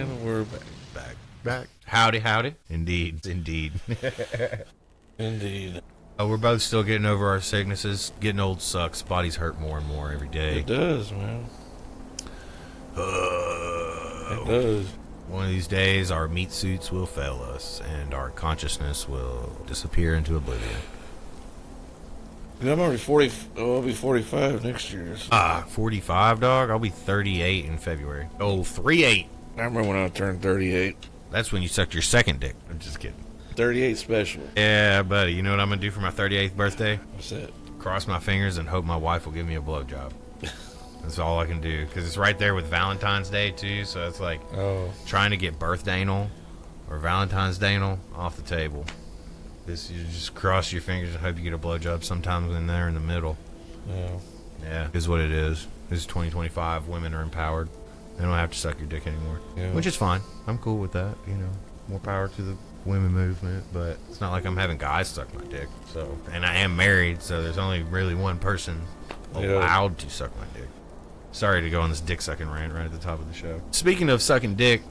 And we're back. Howdy. Indeed. Indeed. We're both still getting over our sicknesses. Getting old sucks. Bodies hurt more and more every day. It does, man. It does. One of these days, our meat suits will fail us, and our consciousness will disappear into oblivion. I'm already 40. Oh, I'll be 45 next year. So. 45, dog? I'll be 38 in February. Oh, 38. I remember when I turned 38. That's when you sucked your second dick. I'm just kidding. 38 special. Yeah, buddy. You know what I'm going to do for my 38th birthday? What's that? Cross my fingers and hope my wife will give me a blowjob. That's all I can do. Because it's right there with Valentine's Day, too. So it's like trying to get birthday anal or Valentine's Day anal off the table. You just cross your fingers and hope you get a blowjob sometimes in there in the middle. Yeah, is what it is. This is 2025. Women are empowered. They don't have to suck your dick anymore. Yeah. Which is fine. I'm cool with that. You know, more power to the women movement. But it's not like I'm having guys suck my dick. So, and I am married, so there's only really one person allowed to suck my dick. Sorry to go on this dick sucking rant right at the top of the show. Speaking of sucking dick,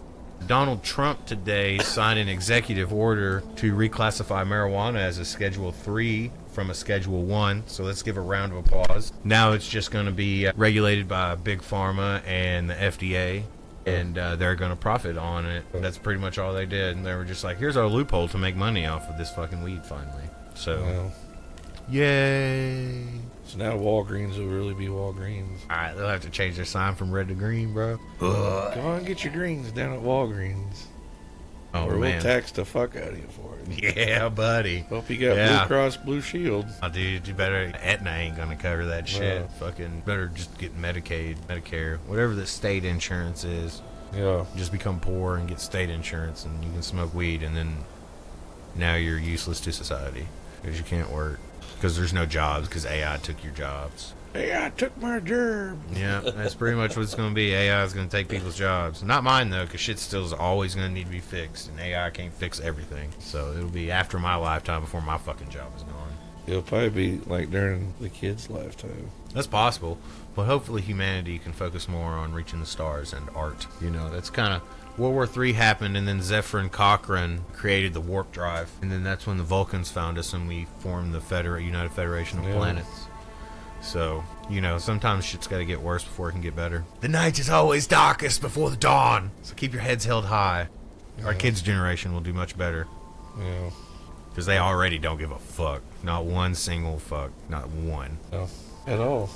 Donald Trump today signed an executive order to reclassify marijuana as a Schedule 3 from a Schedule 1. So let's give a round of applause. Now it's just going to be regulated by Big Pharma and the FDA, and they're going to profit on it. That's pretty much all they did. And they were just like, here's our loophole to make money off of this fucking weed finally. So, yay. So now Walgreens will really be Walgreens. Alright, they'll have to change their sign from red to green, bro. Come on, get your greens down at Walgreens. Oh, or man. we'll tax the fuck out of you for it. Yeah, buddy. Hope you got Blue Cross Blue Shield. Oh, dude, you better. Aetna ain't gonna cover that shit. Fucking better just get Medicaid, Medicare, whatever the state insurance is. Yeah. Just become poor and get state insurance, and you can smoke weed, and then now you're useless to society because you can't work. Because there's no jobs, because AI took your jobs. AI took my job. Yeah, that's pretty much what it's going to be. AI is going to take people's jobs. Not mine, though, because shit still is always going to need to be fixed, and AI can't fix everything. So it'll be after my lifetime before my fucking job is gone. It'll probably be like during the kid's lifetime. That's possible, but hopefully humanity can focus more on reaching the stars and art. You know, that's kind of... World War III happened, and then Zephyr Cochrane created the warp drive, and then that's when the Vulcans found us, and we formed the United Federation of Planets. So, you know, sometimes shit's got to get worse before it can get better. The night is always darkest before the dawn, so keep your heads held high. Our kids' generation will do much better. Yeah. Because they already don't give a fuck. Not one single fuck. Not one. No, at all.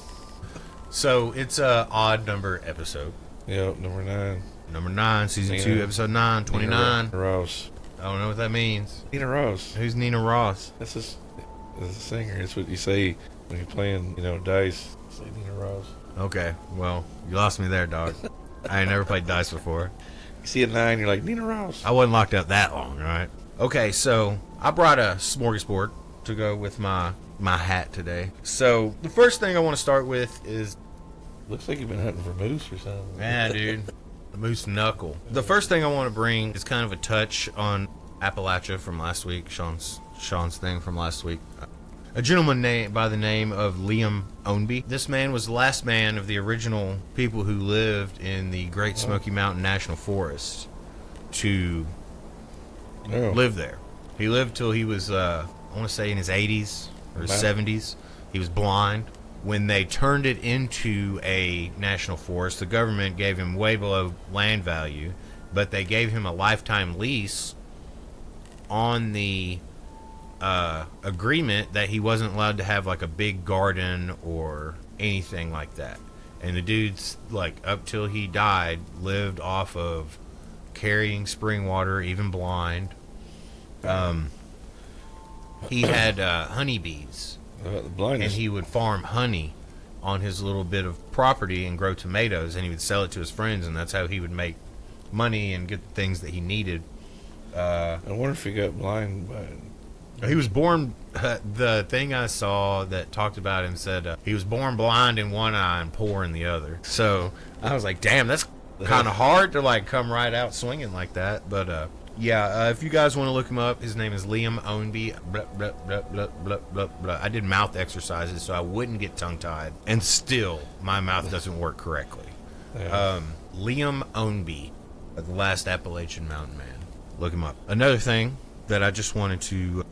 So, it's a odd number episode. Yep, number 9. Number 9, season 2, episode 9, 29. Nina Ross. I don't know what that means. Nina Ross. Who's Nina Ross? That's a singer. It's what you say when you're playing, dice. Say Nina Ross. Okay, well, you lost me there, dog. I ain't never played dice before. You see a 9, you're like, Nina Ross. I wasn't locked up that long, right? Okay, so I brought a smorgasbord to go with my hat today. So the first thing I want to start with is... Looks like you've been hunting for moose or something. Yeah, dude. The moose knuckle. The first thing I want to bring is kind of a touch on Appalachia from last week, Sean's thing from last week. A gentleman by the name of Liam Ownby. This man was the last man of the original people who lived in the Great Smoky Mountain National Forest to live there. He lived till he was, I want to say in his 80s or 70s. He was blind. When they turned it into a national forest, the government gave him way below land value, but they gave him a lifetime lease on the agreement that he wasn't allowed to have like a big garden or anything like that. And the dude's like up till he died lived off of carrying spring water, even blind. He had honeybees. And he would farm honey on his little bit of property and grow tomatoes, and he would sell it to his friends, and that's how he would make money and get the things that he needed. I wonder if he got blind by it. He was born, the thing I saw that talked about him said he was born blind in one eye and poor in the other. So I was like, damn, that's kind of hard to like come right out swinging like that. But yeah, if you guys want to look him up, his name is Liam Ownby. Blah, blah, blah, blah, blah, blah, blah. I did mouth exercises so I wouldn't get tongue-tied, and still my mouth doesn't work correctly. Liam Ownby. The Last Appalachian Mountain Man. Look him up. Another thing that I just wanted to...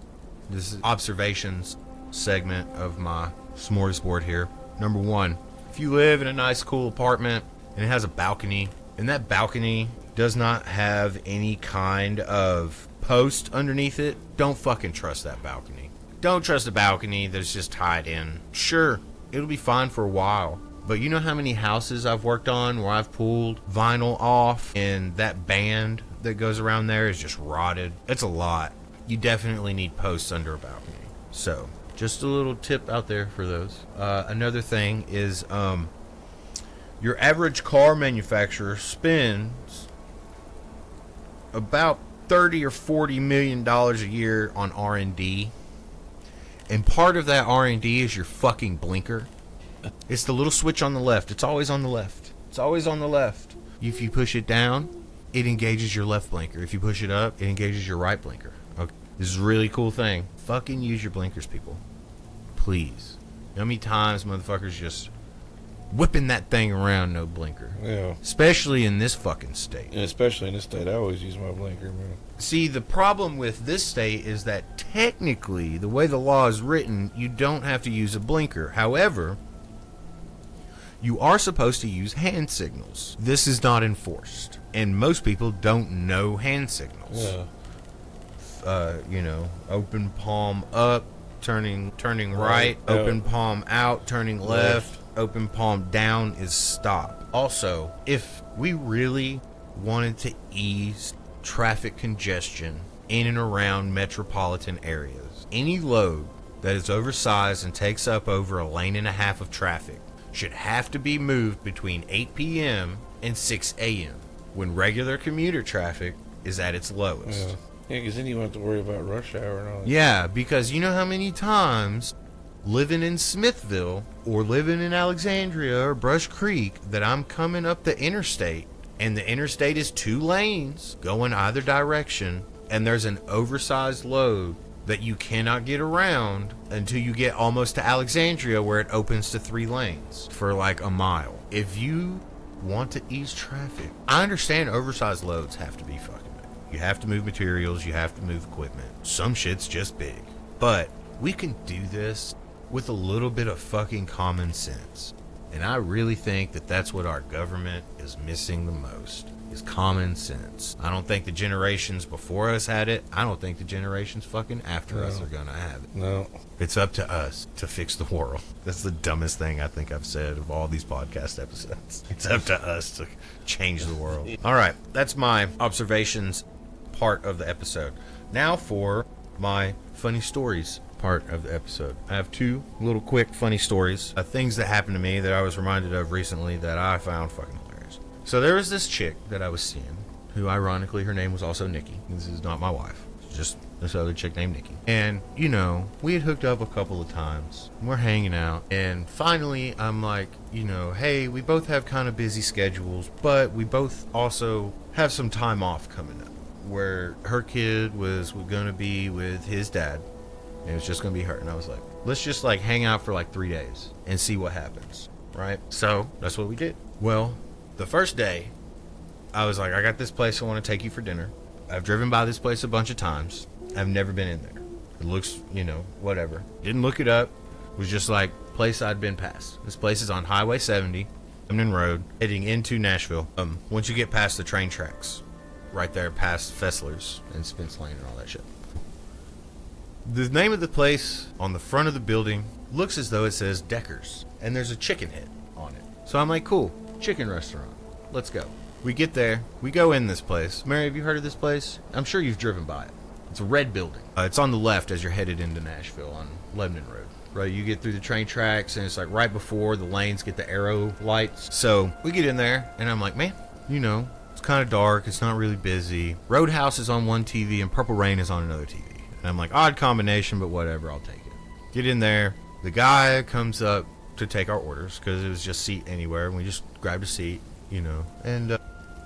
This is observations segment of my smorgasbord here. Number one, if you live in a nice, cool apartment and it has a balcony, and that balcony does not have any kind of post underneath it, don't fucking trust that balcony. Don't trust a balcony that's just tied in. Sure, it'll be fine for a while, but you know how many houses I've worked on where I've pulled vinyl off and that band that goes around there is just rotted? It's a lot. You definitely need posts under a balcony. So, just a little tip out there for those. Another thing is, your average car manufacturer spends about $30 or $40 million a year on R&D. And part of that R&D is your fucking blinker. It's the little switch on the left. It's always on the left. It's always on the left. If you push it down, it engages your left blinker. If you push it up, it engages your right blinker. Okay. This is a really cool thing. Fucking use your blinkers, people. Please. You know how many times motherfuckers just whipping that thing around, no blinker? Yeah. Especially in this fucking state. And especially in this state, I always use my blinker, man. See, the problem with this state is that technically, the way the law is written, you don't have to use a blinker. However, you are supposed to use hand signals. This is not enforced. And most people don't know hand signals. Yeah. Open palm up, turning right, open palm out, turning left, open palm down is stop. Also, if we really wanted to ease traffic congestion in and around metropolitan areas, any load that is oversized and takes up over a lane and a half of traffic should have to be moved between 8 p.m. and 6 a.m. when regular commuter traffic is at its lowest. Yeah, because then you don't have to worry about rush hour and all that. Yeah, because you know how many times living in Smithville or living in Alexandria or Brush Creek that I'm coming up the interstate and the interstate is 2 lanes going either direction and there's an oversized load that you cannot get around until you get almost to Alexandria where it opens to 3 lanes for like a mile. If you want to ease traffic, I understand oversized loads have to be fucking big. You have to move materials, you have to move equipment. Some shit's just big. But we can do this with a little bit of fucking common sense. And I really think that that's what our government is missing the most, is common sense. I don't think the generations before us had it. I don't think the generations fucking after us are gonna have it. No. It's up to us to fix the world. That's the dumbest thing I think I've said of all these podcast episodes. It's up to us to change the world. All right, that's my observations part of the episode. Now for my funny stories part of the episode. I have 2 little quick funny stories of things that happened to me that I was reminded of recently that I found fucking hilarious. So there was this chick that I was seeing, who ironically her name was also Nikki. This is not my wife. It's just this other chick named Nikki. And, we had hooked up a couple of times. We're hanging out. And finally, I'm like, hey, we both have kind of busy schedules, but we both also have some time off coming up, where her kid was going to be with his dad. And it was just going to be her. And I was like, let's just hang out for 3 days and see what happens. Right? So that's what we did. Well, the first day, I was like, I got this place I want to take you for dinner. I've driven by this place a bunch of times. I've never been in there. It looks, whatever. Didn't look it up. It was just place I'd been past. This place is on Highway 70, Camden Road, heading into Nashville. Once you get past the train tracks, right there past Fessler's and Spence Lane and all that shit. The name of the place on the front of the building looks as though it says Deckers, and there's a chicken head on it. So I'm like, cool, chicken restaurant. Let's go. We get there. We go in this place. Mary, have you heard of this place? I'm sure you've driven by it. It's a red building. It's on the left as you're headed into Nashville on Lebanon Road. Right, you get through the train tracks, and it's right before the lanes get the arrow lights. So we get in there, and I'm like, man, it's kind of dark. It's not really busy. Roadhouse is on one TV, and Purple Rain is on another TV. And I'm like, odd combination, but whatever, I'll take it. Get in there. The guy comes up to take our orders because it was just seat anywhere. And we just grabbed a seat, And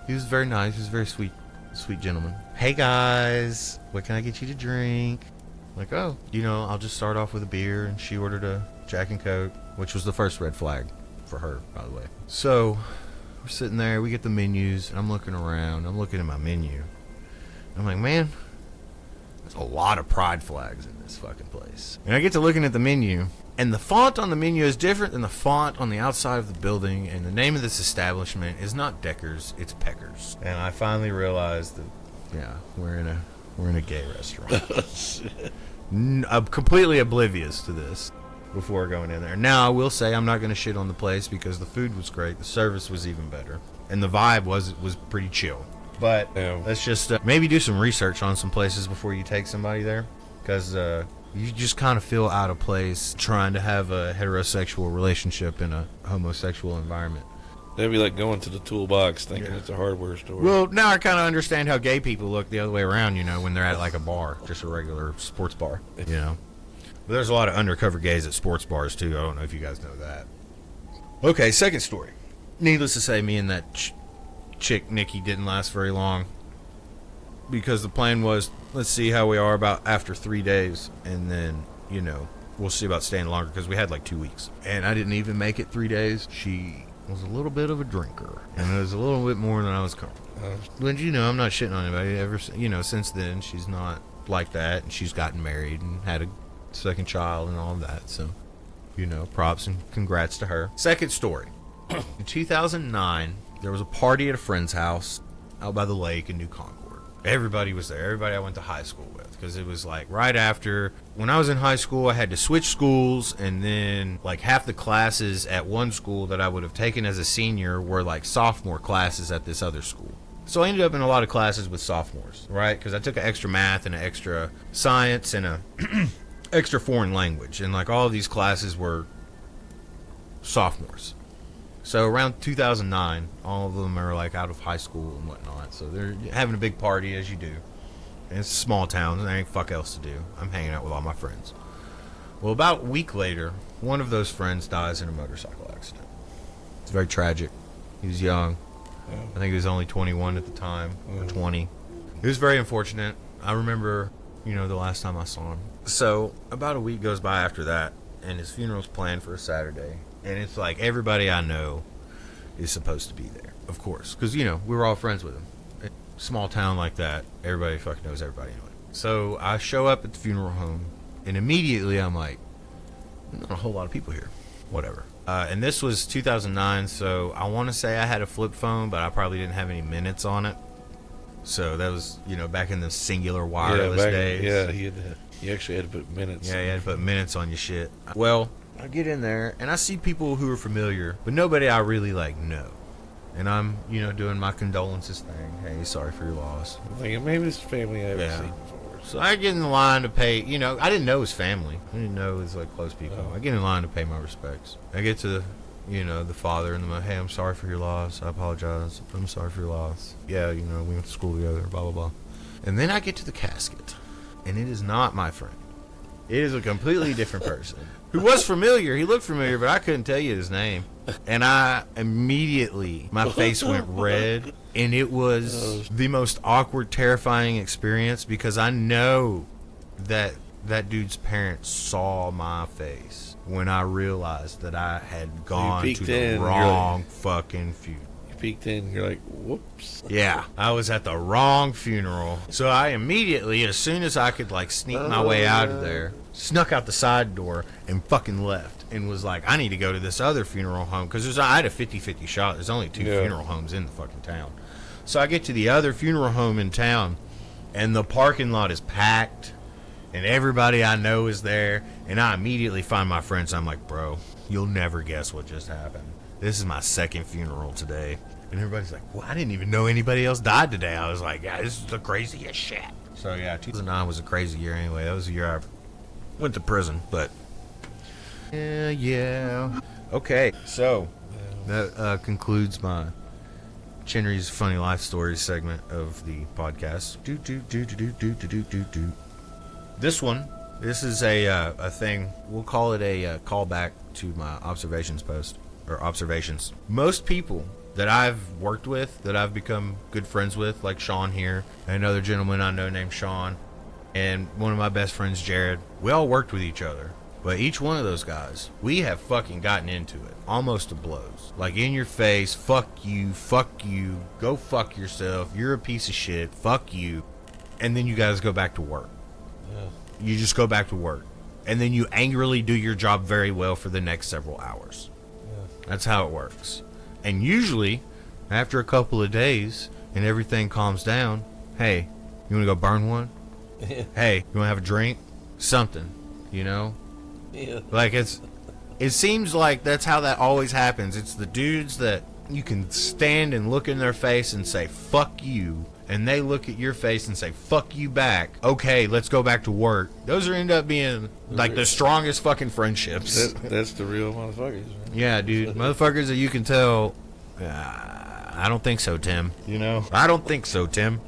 he was very nice. He was a very sweet gentleman. Hey, guys, what can I get you to drink? I'm like, oh, I'll just start off with a beer. And she ordered a Jack and Coke, which was the first red flag for her, by the way. So we're sitting there. We get the menus. And I'm looking around. I'm looking at my menu. I'm like, man, there's a lot of pride flags in this fucking place. And I get to looking at the menu, and the font on the menu is different than the font on the outside of the building, and the name of this establishment is not Deckers, it's Peckers. And I finally realized that, yeah, we're in a gay restaurant. I'm completely oblivious to this before going in there. Now, I will say I'm not going to shit on the place because the food was great, the service was even better, and the vibe was pretty chill. But let's just maybe do some research on some places before you take somebody there, because you just kind of feel out of place trying to have a heterosexual relationship in a homosexual environment. That'd be like going to the toolbox thinking it's a hardware store. Well, now I kind of understand how gay people look the other way around, when they're at like a bar, just a regular sports bar, But there's a lot of undercover gays at sports bars, too. I don't know if you guys know that. Okay, second story. Needless to say, me and that chick, Nikki, didn't last very long. Because the plan was, let's see how we are about after 3 days. And then, we'll see about staying longer, because we had like 2 weeks. And I didn't even make it 3 days. She was a little bit of a drinker. And it was a little bit more than I was comfortable. But, I'm not shitting on anybody. Ever, since then, she's not like that. And she's gotten married and had a second child and all of that. So, props and congrats to her. Second story. In 2009, there was a party at a friend's house out by the lake in New Concord. Everybody was there. Everybody I went to high school with. Because it was like right after, when I was in high school, I had to switch schools. And then like half the classes at one school that I would have taken as a senior were like sophomore classes at this other school. So I ended up in a lot of classes with sophomores, right? Because I took an extra math and an extra science and a extra foreign language. And like all of these classes were sophomores. So around 2009, all of them are like out of high school and whatnot. So they're having a big party, as you do. And it's a small town, and there ain't fuck else to do. I'm hanging out with all my friends. Well, about a week later, one of those friends dies in a motorcycle accident. It's very tragic. He was young. I think he was only 21 at the time, or 20. It was very unfortunate. I remember, the last time I saw him. So about a week goes by after that, and his funeral's planned for a Saturday. And it's like everybody I know is supposed to be there, of course. Because, we were all friends with him. Small town like that, everybody fucking knows everybody anyway. So I show up at the funeral home, and immediately I'm like, not a whole lot of people here. Whatever. And this was 2009, so I want to say I had a flip phone, but I probably didn't have any minutes on it. So that was, back in the singular wireless days. You actually had to put minutes. Yeah, you had to put minutes on your shit. Well, I get in there, and I see people who are familiar, but nobody I really, know. And I'm, doing my condolences thing. Hey, sorry for your loss. I'm thinking maybe this family I haven't seen before. So I get in the line to pay, I didn't know his family. I didn't know his, close people. I get in line to pay my respects. I get to, the father, and I'm like, hey, I'm sorry for your loss. I apologize. I'm sorry for your loss. Yeah, we went to school together, blah, blah, blah. And then I get to the casket, and it is not my friend. It is a completely different person who was familiar. He looked familiar, but I couldn't tell you his name. And I immediately, my face went red, and it was the most awkward, terrifying experience because I know that dude's parents saw my face when I realized that I had gone to the wrong fucking funeral. You peeked in, you're like, whoops. Yeah, I was at the wrong funeral. So I immediately, as soon as I could sneak my way out of there, snuck out the side door and fucking left. And was like, I need to go to this other funeral home. Because I had a 50-50 shot. There's only 2 funeral homes in the fucking town. So I get to the other funeral home in town. And the parking lot is packed. And everybody I know is there. And I immediately find my friends. I'm like, bro, you'll never guess what just happened. This is my second funeral today. And everybody's like, well, I didn't even know anybody else died today. I was like, yeah, this is the craziest shit. So yeah, 2009 was a crazy year anyway. That was the year I went to prison. But yeah. Okay, so that concludes my Chenry's Funny Life Stories segment of the podcast. This is a thing. We'll call it a callback to my observations post, or observations. Most people that I've worked with, that I've become good friends with, like Sean here, and another gentleman I know named Sean, and one of my best friends, Jared, we all worked with each other But each one of those guys, we have fucking gotten into it, almost to blows. Like in your face, fuck you, go fuck yourself, you're a piece of shit, fuck you. And then you guys go back to work. Yeah. You just go back to work. And then you angrily do your job very well for the next several hours. Yeah. That's how it works. And usually, after a couple of days and everything calms down, hey, you want to go burn one? Yeah. Hey, you want to have a drink? Something, you know? Yeah. Like it seems like that's how that always happens. It's the dudes that you can stand and look in their face and say, fuck you. And they look at your face and say, fuck you back. Okay, let's go back to work. Those end up being like the strongest fucking friendships. That's the real motherfuckers, man. Yeah, dude. Motherfuckers that you can tell, I don't think so, Tim. You know? I don't think so, Tim.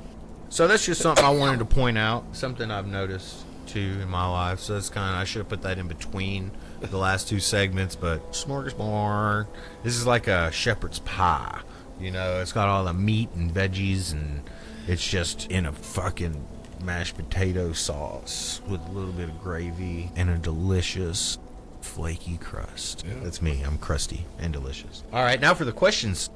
So that's just something I wanted to point out. Something I've noticed, too, in my life. So that's I should have put that in between the last two segments. But Smorgasbord. This is like a shepherd's pie. You know, it's got all the meat and veggies, and it's just in a fucking mashed potato sauce with a little bit of gravy and a delicious flaky crust. Yeah. That's me. I'm crusty and delicious. All right, now for the questions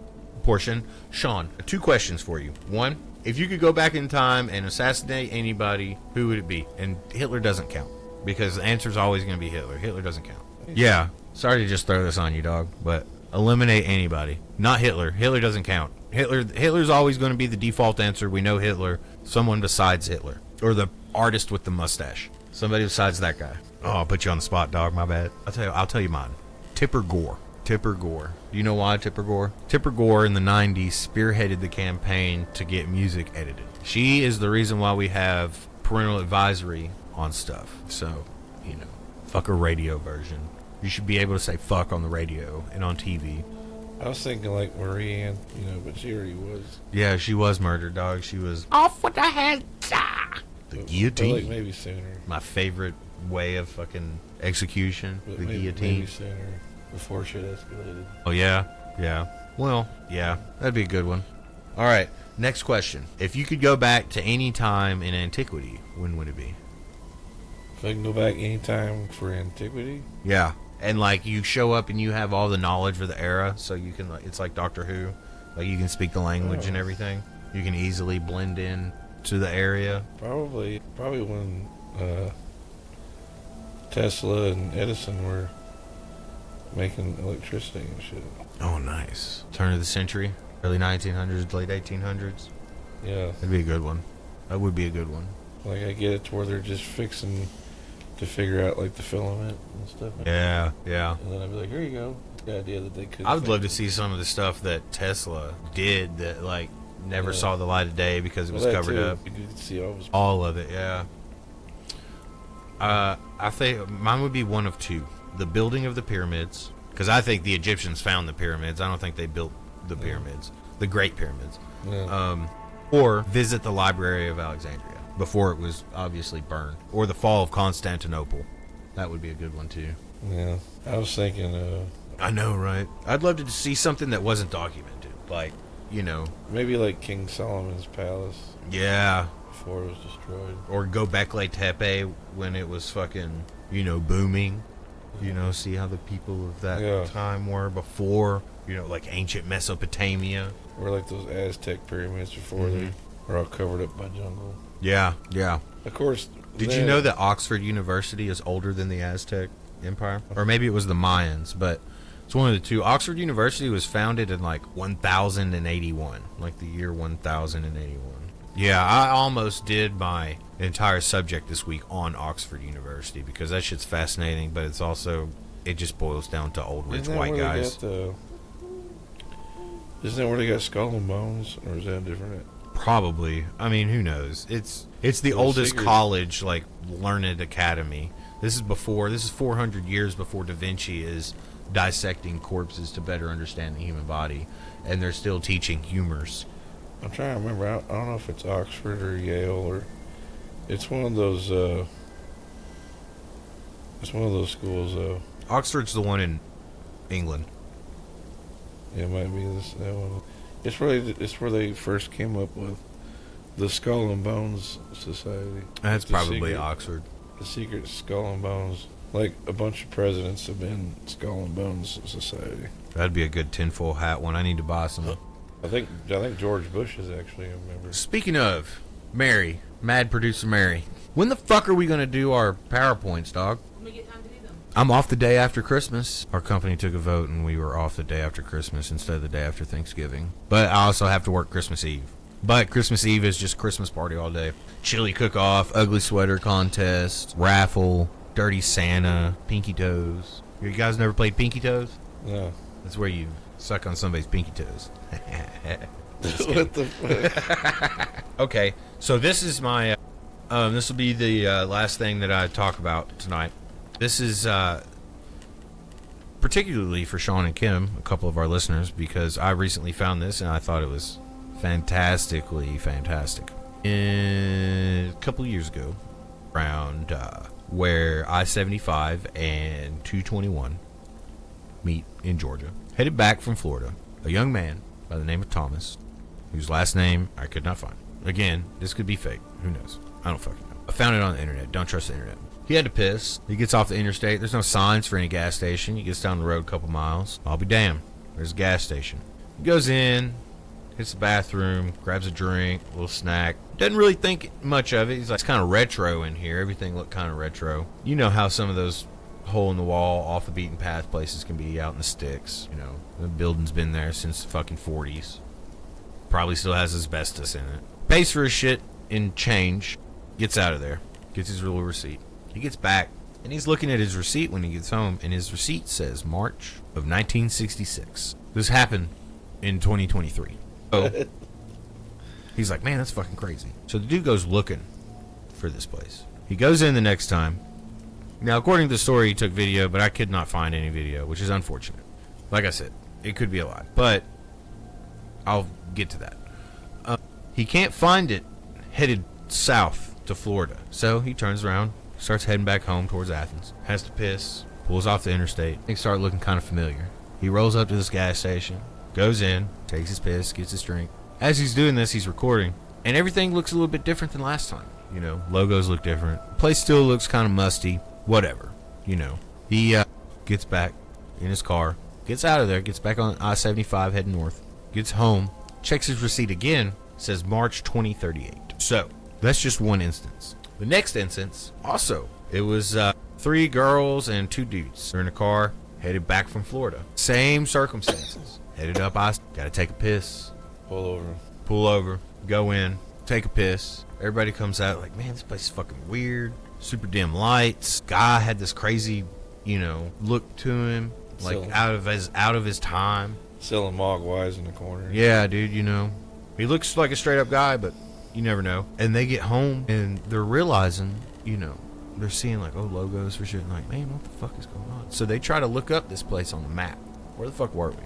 portion. Sean, 2 questions for you. 1, if you could go back in time and assassinate anybody, who would it be? And Hitler doesn't count, because the answer is always going to be Hitler. Hitler doesn't count. Yeah, sorry to just throw this on you, dog, but eliminate anybody. Not Hitler. Hitler doesn't count. Hitler's always going to be the default answer. We know Hitler. Someone besides Hitler. Or the artist with the mustache. Somebody besides that guy. Oh, I'll put you on the spot, dog. My bad. I'll tell you mine. Tipper Gore. Tipper Gore. Do you know why Tipper Gore? Tipper Gore in the 90s spearheaded the campaign to get music edited. She is the reason why we have parental advisory on stuff. So, you know, fuck a radio version. You should be able to say fuck on the radio and on TV. I was thinking like Marie Ann, you know, but she already was. Yeah, she was murdered, dog. She was off with the head. The guillotine. Like maybe sooner. My favorite way of fucking execution. But the maybe guillotine. Sooner, before shit escalated. Oh, yeah? Yeah. Well, yeah. That'd be a good one. All right. Next question. If you could go back to any time in antiquity, when would it be? If I can go back any time for antiquity? Yeah. And, like, you show up and you have all the knowledge for the era, so you can, like, it's like Doctor Who. Like, you can speak the language and everything. You can easily blend in to the area. Probably when Tesla and Edison were making electricity and shit. Oh, nice. Turn of the century, early 1900s, late 1800s. Yeah. That'd be a good one. That would be a good one. Like, I get it to where they're just fixing to figure out, like, the filament and stuff. Yeah, yeah. And then I'd be like, here you go. The idea that they could. I would love to see some of the stuff that Tesla did that, like, never saw the light of day because it was covered up. You could see all of it, yeah. I think mine would be one of 2. The building of the pyramids, because I think the Egyptians found the pyramids. I don't think they built the pyramids, the Great Pyramids. Yeah. Or visit the Library of Alexandria before it was obviously burned, or the fall of Constantinople. That would be a good one too. Yeah, I was thinking. I know, right? I'd love to see something that wasn't documented, like, you know, maybe like King Solomon's palace. Yeah. Before it was destroyed. Or Göbekli Tepe when it was fucking, you know, booming. You know, see how the people of that time were before, you know, like ancient Mesopotamia. Or like those Aztec pyramids before they were all covered up by jungle. Yeah, yeah. Of course. Did you know that Oxford University is older than the Aztec Empire? Or maybe it was the Mayans, but it's one of the two. Oxford University was founded in like 1081, like the year 1081. Yeah, I almost did my entire subject this week on Oxford University because that shit's fascinating, but it's also, it just boils down to old rich white guys. Isn't that where they got Skull and Bones, or is that different? Probably. I mean, who knows? It's the oldest college, like, learned academy. This is 400 years before Da Vinci is dissecting corpses to better understand the human body, and they're still teaching humors. I'm trying to remember. I don't know if it's Oxford or Yale, or it's one of those. It's one of those schools, though. Oxford's the one in England. Yeah, it might be that one. It's where they first came up with the Skull and Bones Society. That's probably Oxford. The secret Skull and Bones Like a bunch of presidents have been Skull and Bones Society. That'd be a good tinfoil hat one. I need to buy some. I think George Bush is actually a member. Speaking of Mary, Mad Producer Mary, when the fuck are we gonna do our PowerPoints, dog? When we get time to do them. I'm off the day after Christmas. Our company took a vote and we were off the day after Christmas instead of the day after Thanksgiving. But I also have to work Christmas Eve. But Christmas Eve is just Christmas party all day. Chili cook-off, ugly sweater contest, raffle, dirty Santa, pinky toes. You guys never played pinky toes? No. That's where you suck on somebody's pinky toes. What the fuck? Okay, so this is my... this will be the last thing that I talk about tonight. This is particularly for Sean and Kim, a couple of our listeners, because I recently found this and I thought it was fantastically fantastic. A couple of years ago, around where I-75 and 221 meet in Georgia, headed back from Florida, a young man by the name of Thomas, whose last name I could not find. Again, this could be fake. Who knows? I don't fucking know. I found it on the internet. Don't trust the internet. He had to piss. He gets off the interstate. There's no signs for any gas station. He gets down the road a couple miles. I'll be damned. There's a gas station. He goes in, hits the bathroom, grabs a drink, a little snack. Doesn't really think much of it. He's like, it's kind of retro in here. Everything looked kind of retro. You know how some of those hole-in-the-wall, off the beaten path places can be out in the sticks. You know, the building's been there since the fucking 40s. Probably still has asbestos in it. Pays for his shit in change. Gets out of there. Gets his little receipt. He gets back, and he's looking at his receipt when he gets home, and his receipt says March of 1966. This happened in 2023. So he's like, man, that's fucking crazy. So the dude goes looking for this place. He goes in the next time. Now, according to the story, he took video, but I could not find any video, which is unfortunate. Like I said, it could be a lie, but I'll get to that. He can't find it headed south to Florida, so he turns around, starts heading back home towards Athens. Has to piss, pulls off the interstate. Things start looking kind of familiar. He rolls up to this gas station, goes in, takes his piss, gets his drink. As he's doing this, he's recording, and everything looks a little bit different than last time. You know, logos look different. The place still looks kind of musty. Whatever, you know. He gets back in his car, gets out of there, gets back on I-75 heading north, gets home, checks his receipt again, says March 2038. So, that's just one instance. The next instance, also, it was 3 girls and 2 dudes. They're in a car, headed back from Florida. Same circumstances. Headed up, gotta take a piss. Pull over, go in, take a piss. Everybody comes out like, man, this place is fucking weird. Super dim lights. Guy had this crazy, you know, look to him, like out of his time. Selling mogwais in the corner. Yeah, dude, you know. He looks like a straight up guy, but you never know. And they get home and they're realizing, you know, they're seeing like, oh, logos for shit. And like, man, what the fuck is going on? So they try to look up this place on the map. Where the fuck were we?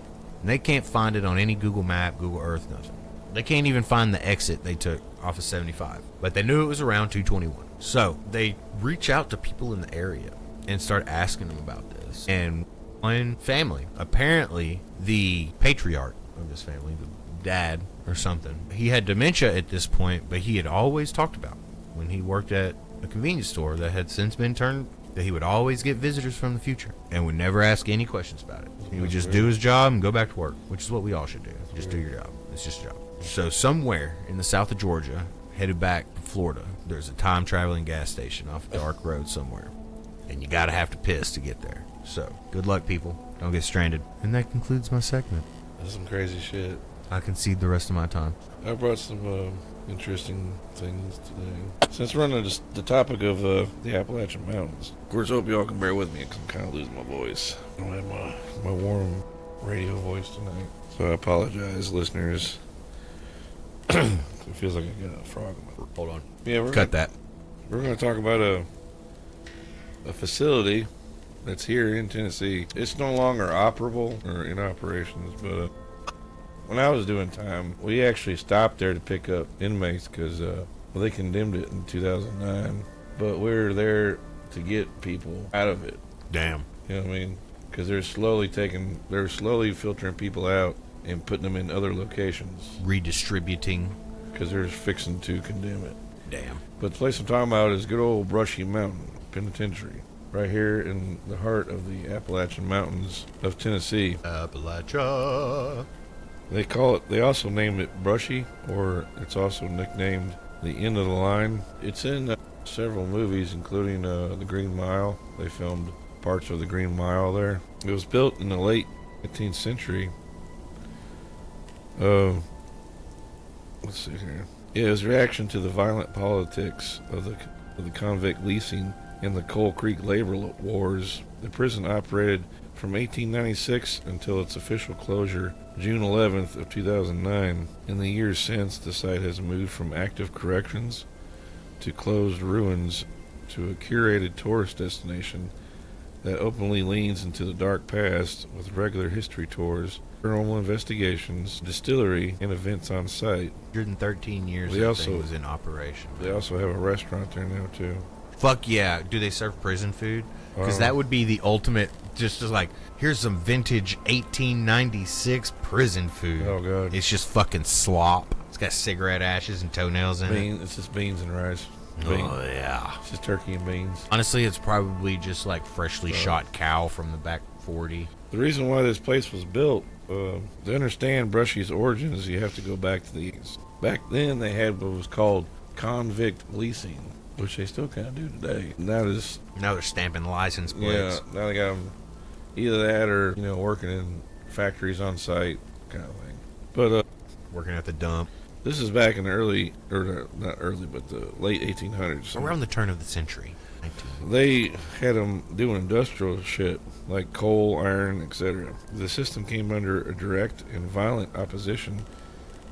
And they can't find it on any Google map, Google Earth, nothing. They can't even find the exit they took off of 75. But they knew it was around 221. So they reach out to people in the area and start asking them about this. And one family, apparently the patriarch of this family, the dad or something, he had dementia at this point, but he had always talked about when he worked at a convenience store that had since been turned, that he would always get visitors from the future and would never ask any questions about it. He would just do his job and go back to work, which is what we all should do. Just do your job. It's just a job. So somewhere in the south of Georgia, headed back to Florida, there's a time-traveling gas station off a dark road somewhere. And you gotta have to piss to get there. So, good luck, people. Don't get stranded. And that concludes my segment. That's some crazy shit. I concede the rest of my time. I brought some interesting things today. Since we're on the topic of the Appalachian Mountains, of course, I hope y'all can bear with me because I'm kind of losing my voice. I don't have my warm radio voice tonight. So I apologize, listeners. It feels like I got a frog in my... Hold on. Yeah, Cut that. We're going to talk about a facility that's here in Tennessee. It's no longer operable or in operations, but when I was doing time, we actually stopped there to pick up inmates because they condemned it in 2009. But we were there to get people out of it. Damn. You know what I mean? Because they're slowly filtering people out and putting them in other locations. Redistributing. Because they're fixing to condemn it. Damn. But the place I'm talking about is good old Brushy Mountain Penitentiary. right here in the heart of the Appalachian Mountains of Tennessee. Appalachia. They also named it Brushy, or it's also nicknamed the End of the Line. It's in several movies, including The Green Mile. They filmed parts of The Green Mile there. It was built in the late 19th century. Let's see here. Yeah, it was a reaction to the violent politics of the convict leasing and the Coal Creek labor wars. The prison operated from 1896 until its official closure, June 11th of 2009. In the years since, the site has moved from active corrections to closed ruins to a curated tourist destination that openly leans into the dark past with regular history tours, paranormal investigations, distillery, and events on site. 113 years that thing was in operation. They also have a restaurant there now, too. Fuck yeah. Do they serve prison food? Because that would be the ultimate, just like, here's some vintage 1896 prison food. Oh, God. It's just fucking slop. It's got cigarette ashes and toenails in it. It's just beans and rice. Oh, yeah. It's just turkey and beans. Honestly, it's probably just like freshly shot cow from the back 40. The reason why this place was built, to understand Brushy's origins, you have to go back to the East. Back then, they had what was called convict leasing, which they still kind of do today. Now they're stamping license plates. Yeah, now they got them either that or, working in factories on site kind of thing. But, working at the dump. This is back in the not early, but the late 1800s. Around the turn of the century. They had them doing industrial shit, like coal, iron, etc. The system came under a direct and violent opposition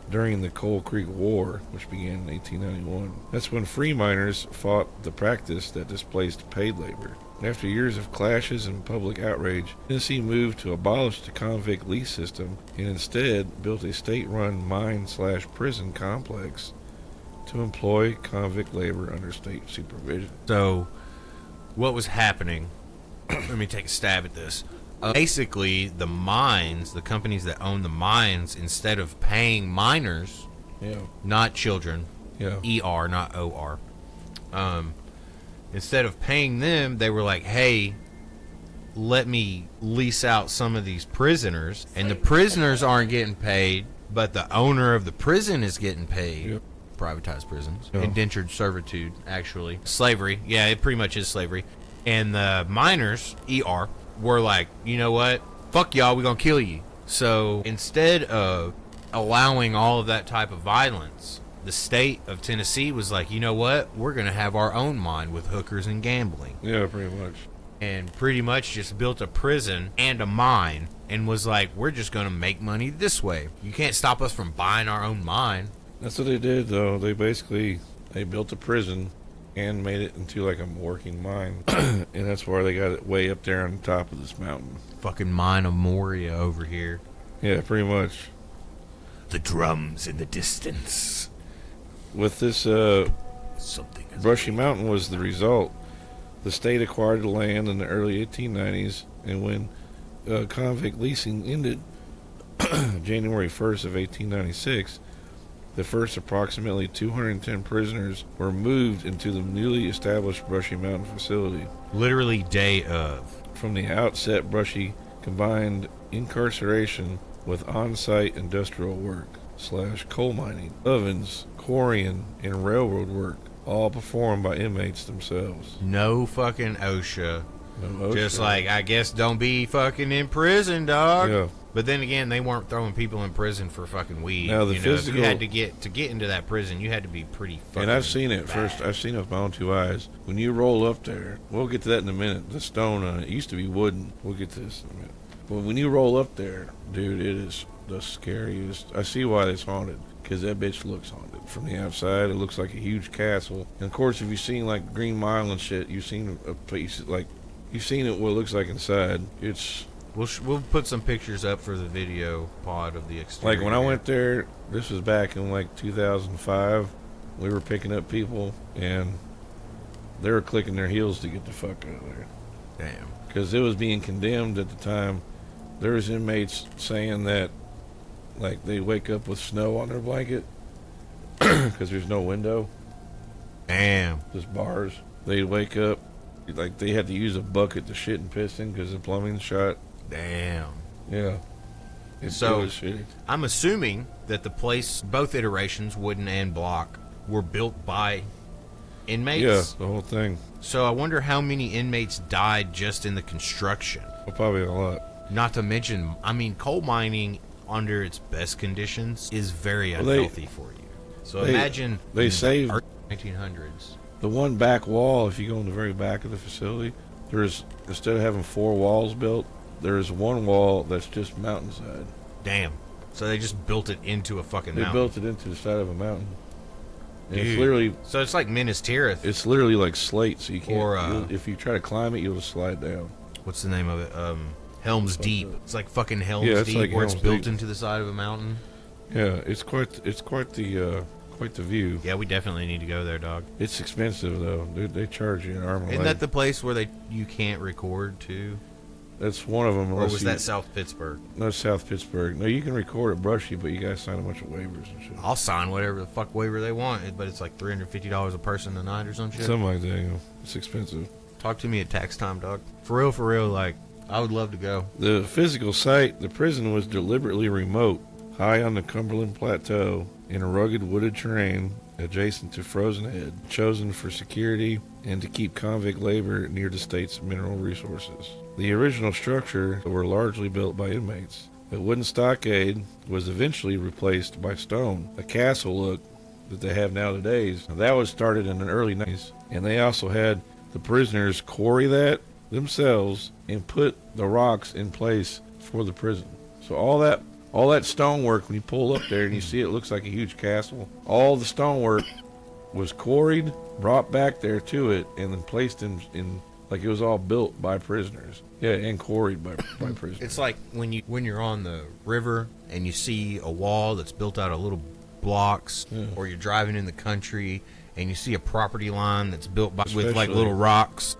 during the Coal Creek War, which began in 1891. That's when free miners fought the practice that displaced paid labor. After years of clashes and public outrage, Tennessee moved to abolish the convict lease system and instead built a state-run mine/prison complex to employ convict labor under state supervision. So, what was happening? Let me take a stab at this. Basically, the mines, the companies that own the mines, instead of paying miners, not children, ER, not OR, instead of paying them, they were like, hey, let me lease out some of these prisoners. And the prisoners aren't getting paid, but the owner of the prison is getting paid. Yep. Privatized prisons. Indentured servitude, actually. Slavery. Yeah, it pretty much is slavery. And the miners, ER, were like, you know what? Fuck y'all, we're going to kill you. So instead of allowing all of that type of violence, the state of Tennessee was like, you know what? We're going to have our own mine with hookers and gambling. Yeah, pretty much. And pretty much just built a prison and a mine and was like, we're just going to make money this way. You can't stop us from buying our own mine. That's what they did, though. They built a prison and made it into like a working mine. And that's why they got it way up there on the top of this mountain. Fucking mine of Moria over here. Yeah, pretty much. The drums in the distance. With this, Brushy Mountain was the result. The state acquired the land in the early 1890s, and when convict leasing ended January 1st of 1896, the first approximately 210 prisoners were moved into the newly established Brushy Mountain facility. Literally day of. From the outset, Brushy combined incarceration with on-site industrial work / coal mining, ovens, quarrying, and railroad work, all performed by inmates themselves. No fucking OSHA. No OSHA. Just like, I guess don't be fucking in prison, dog. Yeah. But then again, they weren't throwing people in prison for fucking weed. Now the physical, if you had to get into that prison, you had to be pretty fucking. And I've seen it bad. first. I've seen it with my own two eyes. When you roll up there, we'll get to that in a minute. The stone on it used to be wooden. We'll get to this in a minute. But when you roll up there, dude, it is the scariest. I see why it's haunted, because that bitch looks haunted. From the outside, it looks like a huge castle. And of course, if you've seen like Green Mile and shit, you've seen a place like, you've seen it what it looks like inside. It's. We'll put some pictures up for the video pod of the exterior. Like when I went there, this was back in like 2005. We were picking up people, and they were clicking their heels to get the fuck out of there. Damn. Because it was being condemned at the time. There was inmates saying that, like, they wake up with snow on their blanket because there's no window. Damn. Just bars. They'd wake up Like, they had to use a bucket to shit and piss in because the plumbing's shot. Damn. Yeah. It was shitty. I'm assuming that the place, both iterations, wooden and block, were built by inmates. Yeah, the whole thing. So I wonder how many inmates died just in the construction. Well, probably a lot. Not to mention, I mean, coal mining under its best conditions is very unhealthy for you. So imagine they saved the 1900s. The one back wall. If you go in the very back of the facility, there's, instead of having 4 walls built, there's one wall that's just mountainside. Damn. So they just built it into a fucking mountain. They built it into the side of a mountain. And Dude. it's literally... So it's like Minas Tirith. It's literally like slate, so you can't... Or, if you try to climb it, you'll just slide down. What's the name of it? Helm's Deep. It's like fucking Helm's Deep, like where Helm's it's built Deep. into the side of a mountain. Yeah, it's quite the view. Yeah, we definitely need to go there, dog. It's expensive though. They charge you an arm and a Isn't leg. that the place where you can't record too? That's one of them. Or was that South Pittsburgh? No, South Pittsburgh. No, you can record at Brushy, but you gotta sign a bunch of waivers and shit. I'll sign whatever the fuck waiver they want, but it's like $350 a person a night or some shit. Something like that. You know, it's expensive. Talk to me at tax time, dog. For real, like, I would love to go. The physical site, the prison was deliberately remote, high on the Cumberland Plateau, in a rugged wooded terrain adjacent to Frozen Head, chosen for security and to keep convict labor near the state's mineral resources. The original structure were largely built by inmates. A wooden stockade was eventually replaced by stone, a castle look that they have nowadays. Now, that was started in the early 90s, and they also had the prisoners quarry that themselves and put the rocks in place for the prison. So all that stonework, when you pull up there and you see it looks like a huge castle, all the stonework was quarried, brought back there to it, and then placed in like it was all built by prisoners. Yeah, and quarried by prisoners. It's like when you're on the river and you see a wall that's built out of little blocks, or you're driving in the country and you see a property line that's built with like little rocks.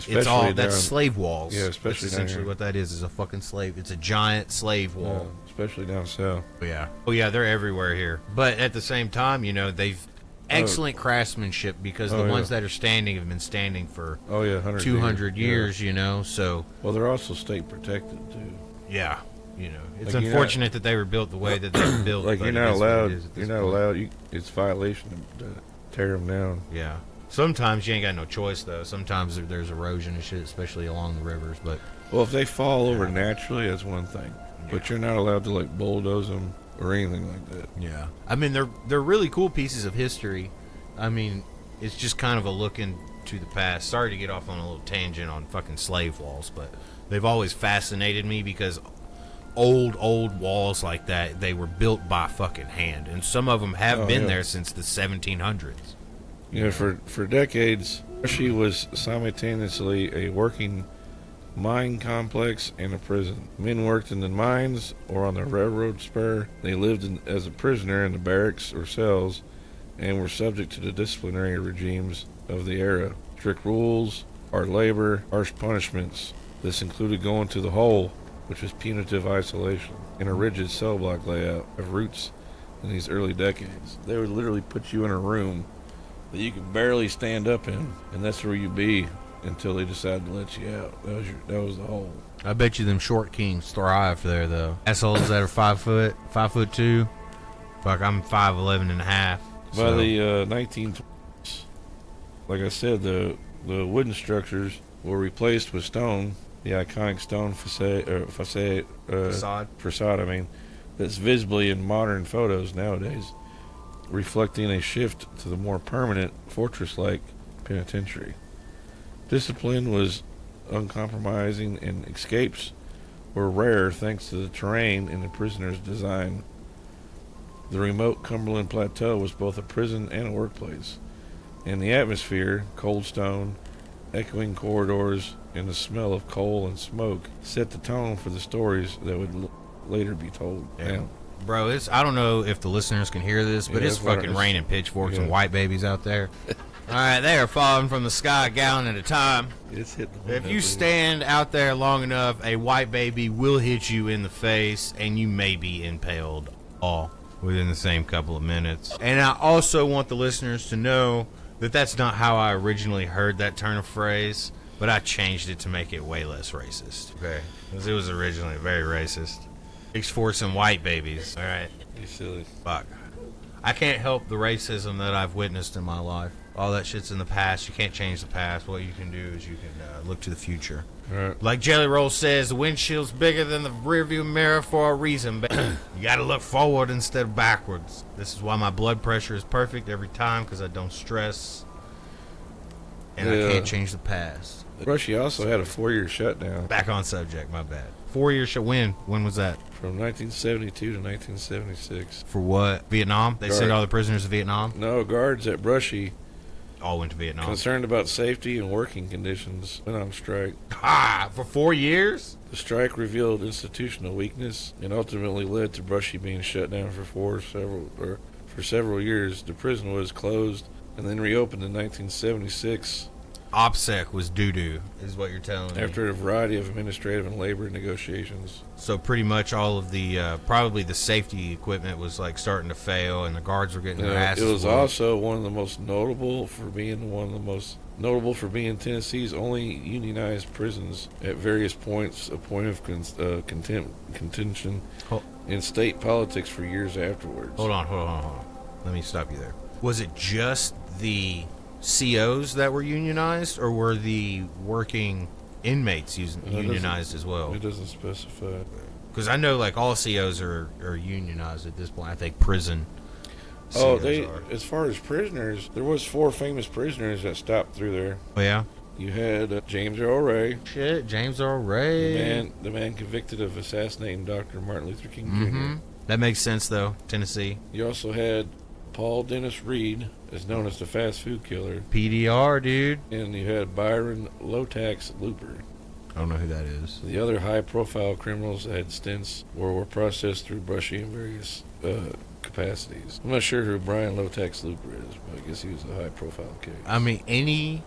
It's all that's slave walls. Yeah, especially that's essentially what that is a fucking slave. It's a giant slave wall. Yeah, especially down south. Oh yeah, they're everywhere here. But at the same time, you know, they've excellent craftsmanship because the ones that are standing have been standing for 200 years, you know. So well, they're also state protected too. Yeah, you know, it's like unfortunate that they were built the way that they were built. Like you're not allowed. It's violation to tear them down. Yeah. Sometimes you ain't got no choice though. Sometimes there's erosion and shit, especially along the rivers. But well, if they fall over naturally, that's one thing. But you're not allowed to like bulldoze them or anything like that. Yeah. I mean, they're really cool pieces of history. I mean, it's just kind of a look into the past. Sorry to get off on a little tangent on fucking slave walls, but they've always fascinated me because old walls like that, they were built by fucking hand, and some of them have been there since the 1700s. Yeah, for decades, Brushy was simultaneously a working mine complex and a prison. Men worked in the mines or on the railroad spur. They lived as a prisoner in the barracks or cells and were subject to the disciplinary regimes of the era. Strict rules, hard labor, harsh punishments. This included going to the hole, which was punitive isolation, and a rigid cell block layout of roots in these early decades. They would literally put you in a room that you could barely stand up in, and that's where you'd be until they decided to let you out. That was the hole. I bet you them short kings thrive there though. Assholes that are 5'2". Fuck, I'm 5'11 and a half. By the 1920s, like I said, the wooden structures were replaced with stone. The iconic stone facade. I mean, that's visibly in modern photos nowadays, reflecting a shift to the more permanent fortress-like penitentiary. Discipline was uncompromising and escapes were rare thanks to the terrain and the prisoner's design. The remote Cumberland Plateau was both a prison and a workplace, and the atmosphere, cold stone, echoing corridors, and the smell of coal and smoke set the tone for the stories that would later be told. Yeah. Bro, I don't know if the listeners can hear this, but it's fucking raining pitchforks and white babies out there. All right, they are falling from the sky a gallon at a time. It's hitting. If you stand out there long enough, a white baby will hit you in the face, and you may be impaled all within the same couple of minutes. And I also want the listeners to know that that's not how I originally heard that turn of phrase. but I changed it to make it way less racist. Okay, because it was originally very racist. Forcing white babies. All right, You silly. fuck. I can't help the racism that I've witnessed in my life. All that shit's in the past. You can't change the past. What you can do is you can look to the future. Right. Like Jelly Roll says, the windshield's bigger than the rearview mirror for a reason, baby. You gotta look forward instead of backwards. This is why my blood pressure is perfect every time, because I don't stress. And I can't change the past. Brushy also had a 4-year shutdown. Back on subject, my bad. 4-year shut. When was that? From 1972 to 1976. For what? Vietnam? They sent all the prisoners to Vietnam? No, guards at Brushy, All went to Vietnam. concerned about safety and working conditions, went on strike. For 4 years? The strike revealed institutional weakness and ultimately led to Brushy being shut down for several years. The prison was closed and then reopened in 1976 OPSEC was doo-doo, is what you're telling me. after a variety of administrative and labor negotiations. So pretty much all of the, probably the safety equipment was like starting to fail, and the guards were getting their asses It was whooped. also one of the most notable for being Tennessee's only unionized prisons at various points, a point of contention Ho- in state politics for years afterwards. Hold on. Let me stop you there. Was it just the COs that were unionized, or were the working inmates unionized as well? It doesn't specify. Because I know like all COs are unionized at this point. I think prison COs are. As far as prisoners, there was 4 famous prisoners that stopped through there. Oh, yeah? You had James Earl Ray, Shit, James Earl Ray. the man convicted of assassinating Dr. Martin Luther King Jr. That makes sense, though. Tennessee. You also had Paul Dennis Reed, is known as the fast food killer, PDR, dude. and you had Byron Lotax Looper. I don't know who that is. The other high-profile criminals that had stints were processed through Brushy in various capacities. I'm not sure who Brian Lotax Looper is, but I guess he was a high-profile case. I mean, any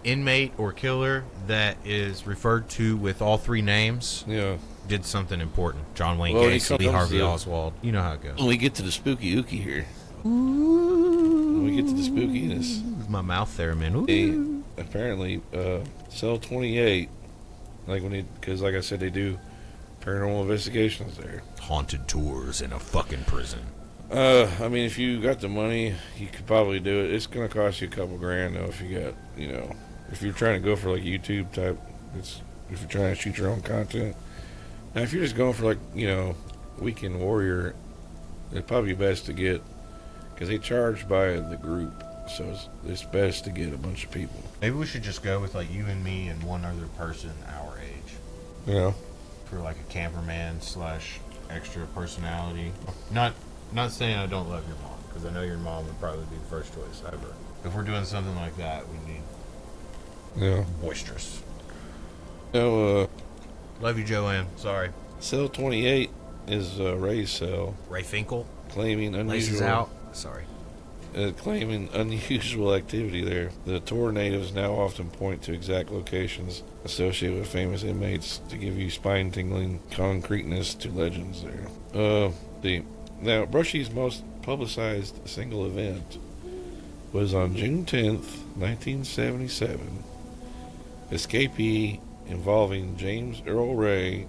inmate or killer that is referred to with all 3 names Yeah. did something important. John Wayne Well, Gacy, he Lee Harvey comes to- Oswald. You know how it goes. When we get to the spooky ookie here. When we get to the spookiness. My mouth there, man. Ooh. Apparently, cell 28, because like I said, they do paranormal investigations there. Haunted tours in a fucking prison. I mean, if you got the money, you could probably do it. It's going to cost you a couple grand, though, if you got, if you're trying to go for, like, YouTube type, if you're trying to shoot your own content. Now, if you're just going for, like, Weekend Warrior, it'd probably be best to get, because they charge by the group, so it's best to get a bunch of people. Maybe we should just go with like you and me and one other person our age. For like a camperman / extra personality. Not saying I don't love your mom, because I know your mom would probably be the first choice ever. If we're doing something like that, we need boisterous. Love you, Joanne. Sorry. Cell 28 is Ray's cell, Ray Finkel. claiming Laces unusual out. Sorry. Activity there. The tour natives now often point to exact locations associated with famous inmates to give you spine-tingling concreteness to legends there. Now, Brushy's most publicized single event was on June 10th, 1977. Escapee involving James Earl Ray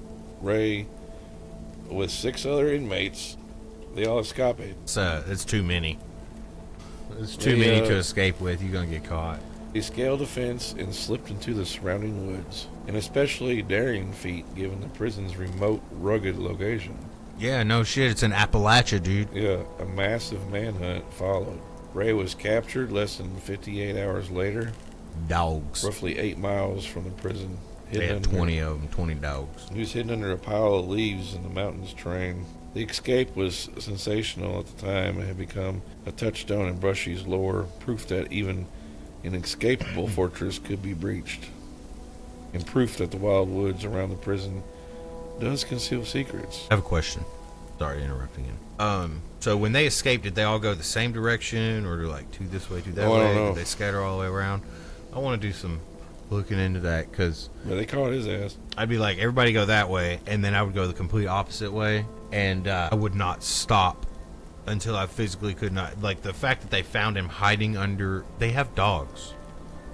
with 6 other inmates. They all escaped. It's too many. It's too many to escape with. You're going to get caught. He scaled a fence and slipped into the surrounding woods, an especially daring feat given the prison's remote, rugged location. Yeah, no shit. It's in Appalachia, dude. Yeah, a massive manhunt followed. Ray was captured less than 58 hours later, Dogs. roughly 8 miles from the prison. They had 20 of them, 20 dogs. He was hidden under a pile of leaves in the mountains terrain. The escape was sensational at the time and had become a touchstone in Brushy's lore, proof that even an inescapable fortress could be breached, and proof that the wild woods around the prison does conceal secrets. I have a question. Sorry to interrupt again. So when they escaped, did they all go the same direction, or do like 2 this way, 2 that way? I don't know. Did they scatter all the way around? I want to do some looking into that, because But they caught his ass. I'd be like, everybody go that way, and then I would go the complete opposite way, and I would not stop until I physically could not. Like, the fact that they found him hiding under... They have dogs.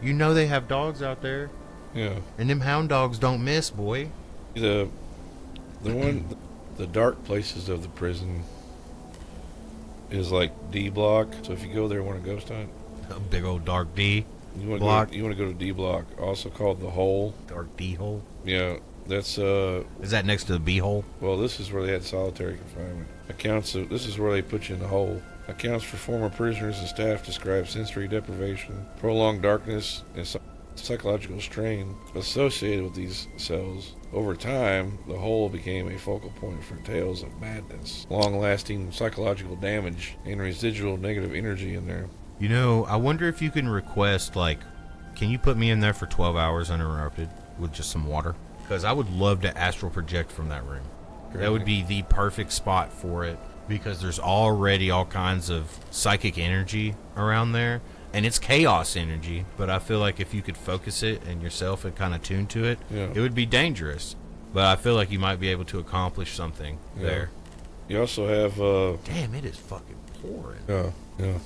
You know they have dogs out there. Yeah. And them hound dogs don't miss, boy. The dark places of the prison is like D block. So if you go there, want a ghost hunt, A big old dark D you want block. to go to D block, also called the Hole. Dark D hole. Yeah, that's Is that next to the B hole? well, this is where they had solitary confinement. This is where they put you in the hole. Accounts for former prisoners and staff describe sensory deprivation, prolonged darkness, and psychological strain associated with these cells. Over time, the Hole became a focal point for tales of madness, long-lasting psychological damage, and residual negative energy in there. You know, I wonder if you can request, like, can you put me in there for 12 hours uninterrupted with just some water? Because I would love to astral project from that room. Great. That would be the perfect spot for it, because there's already all kinds of psychic energy around there, and it's chaos energy, but I feel like if you could focus it and yourself and kind of tune to it, it would be dangerous. But I feel like you might be able to accomplish something there. You also have... Damn, it is fucking pouring. Yeah.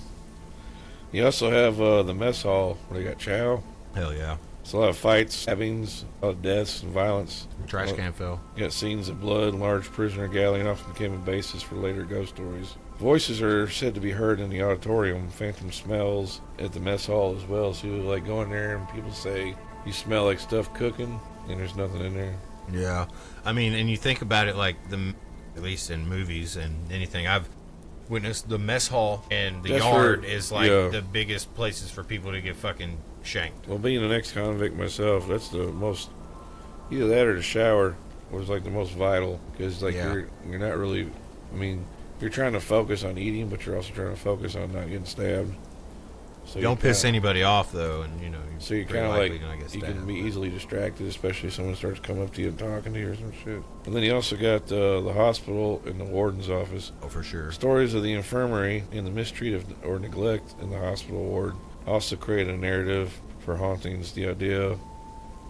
You also have the mess hall where they got chow. Hell yeah. It's a lot of fights, stabbings, a lot of deaths and violence. Trash can fell. You got scenes of blood and large prisoner gathering often became a basis for later ghost stories. Voices are said to be heard in the auditorium, phantom smells at the mess hall as well. So you like go in there and people say you smell like stuff cooking and there's nothing in there. Yeah. I mean, and you think about it like at least in movies and anything I've witnessed, the mess hall and the yard is like the biggest places for people to get fucking shanked. Well, being an ex-convict myself, that's the most, either that or the shower was like the most vital, because like you're not really, I mean, you're trying to focus on eating, but you're also trying to focus on not getting stabbed. So don't piss anybody off though, and you know. So you're kind of like you can be easily distracted, especially if someone starts coming up to you and talking to you or some shit. And then you also got the hospital and the warden's office. Oh, for sure. Stories of the infirmary and the mistreat or neglect in the hospital ward also create a narrative for hauntings. The idea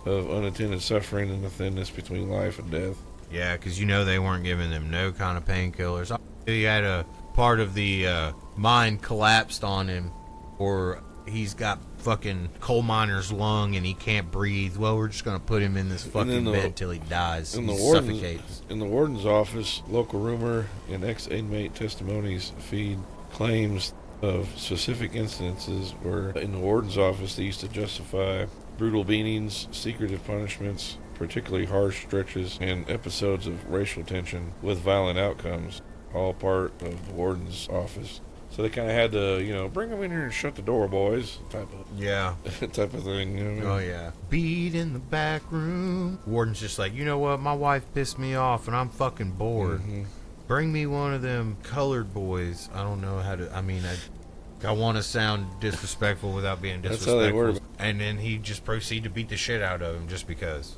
of unattended suffering and the thinness between life and death. Yeah, because you know they weren't giving them no kind of painkillers. He had a part of the mine collapsed on him, or he's got fucking coal miner's lung and he can't breathe. Well, we're just going to put him in this fucking bed till he dies. He suffocates. In the warden's office, local rumor and ex-inmate testimonies feed claims of specific incidences where in the warden's office they used to justify brutal beatings, secretive punishments, particularly harsh stretches, and episodes of racial tension with violent outcomes, all part of the warden's office. So they kind of had to, you know, bring them in here and shut the door, boys, type of thing. You know what I mean? Oh yeah. Beat in the back room. Warden's just like, you know what? My wife pissed me off, and I'm fucking bored. Mm-hmm. Bring me one of them colored boys. I don't know how to. I mean, I want to sound disrespectful without being disrespectful. That's how they were. And then he just proceeded to beat the shit out of him just because,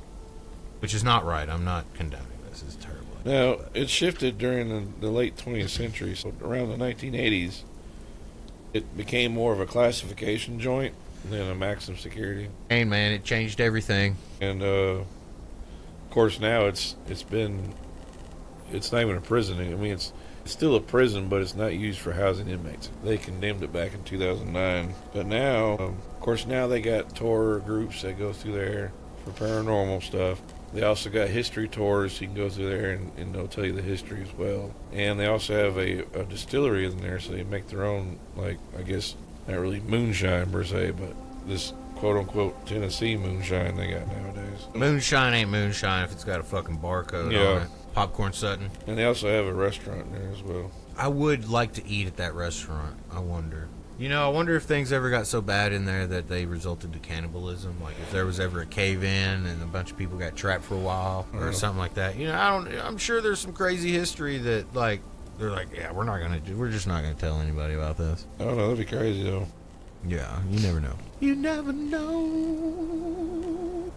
which is not right. I'm not condoning this. It's terrible. Now, it shifted during the late 20th century, so around the 1980s, it became more of a classification joint than a maximum security. Hey, man, it changed everything. And, of course, now it's not even a prison. I mean, it's still a prison, but it's not used for housing inmates. They condemned it back in 2009. But now, of course, now they got tour groups that go through there for paranormal stuff. They also got history tours, so you can go through there and they'll tell you the history as well. And they also have a distillery in there, so they make their own, like, I guess, not really moonshine per se, but this quote-unquote Tennessee moonshine they got nowadays. Moonshine ain't moonshine if it's got a fucking barcode on it. Popcorn Sutton. And they also have a restaurant in there as well. I would like to eat at that restaurant, I wonder. You know, I wonder if things ever got so bad in there that they resulted to cannibalism. Like if there was ever a cave-in and a bunch of people got trapped for a while or something like that. You know, I'm sure there's some crazy history that like they're like, yeah, we're just not gonna tell anybody about this. I don't know, that'd be crazy though. Yeah, you never know. You never know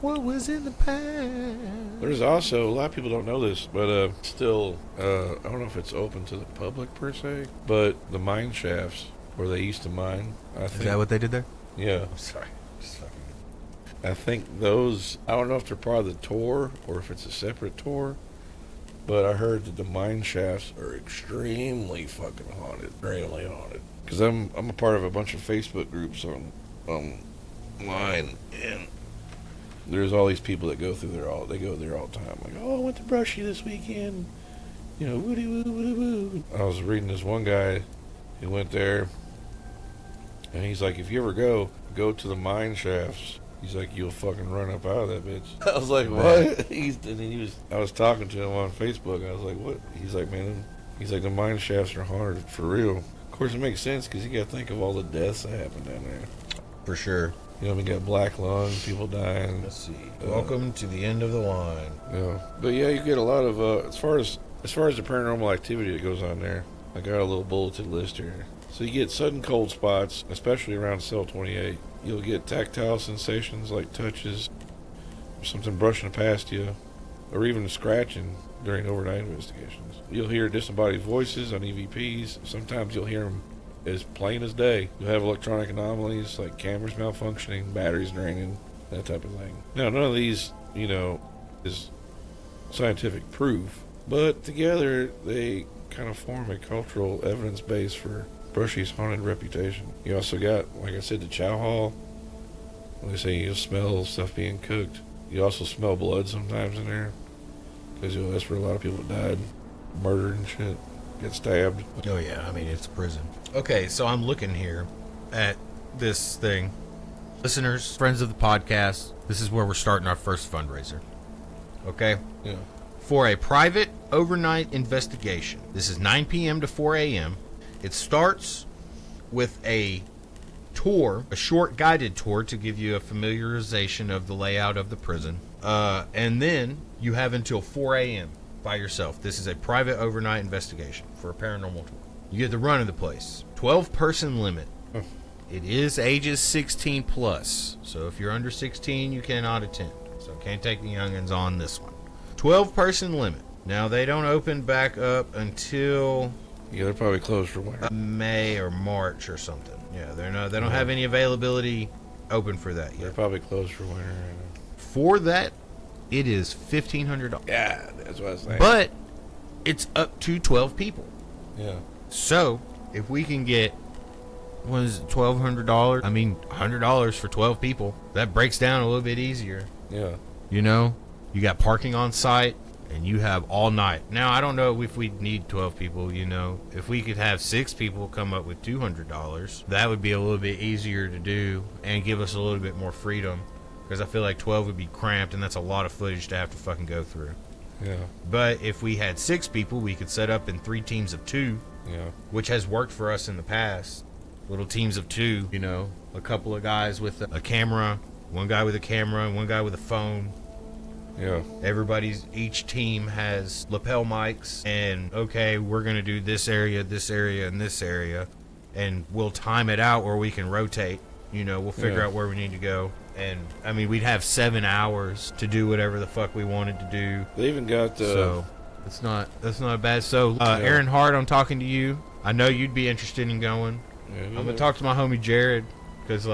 what was in the past. There's also, a lot of people don't know this, but still, I don't know if it's open to the public per se, but the mine shafts where they used to mine, I think. Is that what they did there? Yeah. I'm sorry. I think those, I don't know if they're part of the tour or if it's a separate tour, but I heard that the mine shafts are extremely fucking haunted. Extremely haunted. Because I'm a part of a bunch of Facebook groups on line, and there's all these people that go through there they go there all the time. Like, oh, I went to Brushy this weekend. You know, woody woo, woody woo. I was reading this one guy who went there, and he's like, if you ever go to the mine shafts. He's like, you'll fucking run up out of that bitch. I was like, what? I was talking to him on Facebook. I was like, what? He's like, man, the mine shafts are haunted for real. Of course, it makes sense because you got to think of all the deaths that happen down there. For sure. You know, we got black lung, people dying. Let's see. Welcome to the end of the line. Yeah, but yeah, you get a lot of as far as the paranormal activity that goes on there. I got a little bulleted list here. So you get sudden cold spots, especially around cell 28. You'll get tactile sensations like touches, or something brushing past you, or even scratching during overnight investigations. You'll hear disembodied voices on EVPs. Sometimes you'll hear them as plain as day. You'll have electronic anomalies like cameras malfunctioning, batteries draining, that type of thing. Now, none of these, is scientific proof, but together they kind of form a cultural evidence base for Brushy's haunted reputation. You also got, like I said, the chow hall. They say you'll smell stuff being cooked. You also smell blood sometimes in there, because that's where a lot of people died, murdered and shit, get stabbed. Oh yeah, I mean, it's a prison. Okay, so I'm looking here at this thing. Listeners, friends of the podcast, this is where we're starting our first fundraiser. Okay? Yeah. For a private overnight investigation. This is 9 p.m. to 4 a.m. It starts with a tour, a short guided tour to give you a familiarization of the layout of the prison. And then you have until 4 a.m. by yourself. This is a private overnight investigation for a paranormal tour. You get the run of the place. 12-person limit. It is ages 16 plus. So if you're under 16, you cannot attend. So can't take the youngins on this one. 12-person limit. Now, they don't open back up until... Yeah, they're probably closed for winter. May or March or something. Yeah, they don't have any availability open for that yet. They're probably closed for winter. For that, it is $1,500. Yeah, that's what I was saying. But it's up to 12 people. Yeah. So, if we can get, what is it, $1,200? I mean, $100 for 12 people. That breaks down a little bit easier. Yeah. You know, you got parking on site, and you have all night. Now, I don't know if we need 12 people, If we could have 6 people come up with $200, that would be a little bit easier to do and give us a little bit more freedom. Because I feel like 12 would be cramped, and that's a lot of footage to have to fucking go through. Yeah. But if we had 6 people, we could set up in 3 teams of 2. Yeah. Which has worked for us in the past. Little teams of 2, a couple of guys with a camera, one guy with a camera, and one guy with a phone. Yeah. Each team has lapel mics, and okay, we're going to do this area, and this area, and we'll time it out where we can rotate. We'll figure out where we need to go. And, I mean, we'd have 7 hours to do whatever the fuck we wanted to do. They even got... So, that's not bad. So, Aaron Hart, I'm talking to you. I know you'd be interested in going. Yeah, I'm going to talk to my homie Jared, because,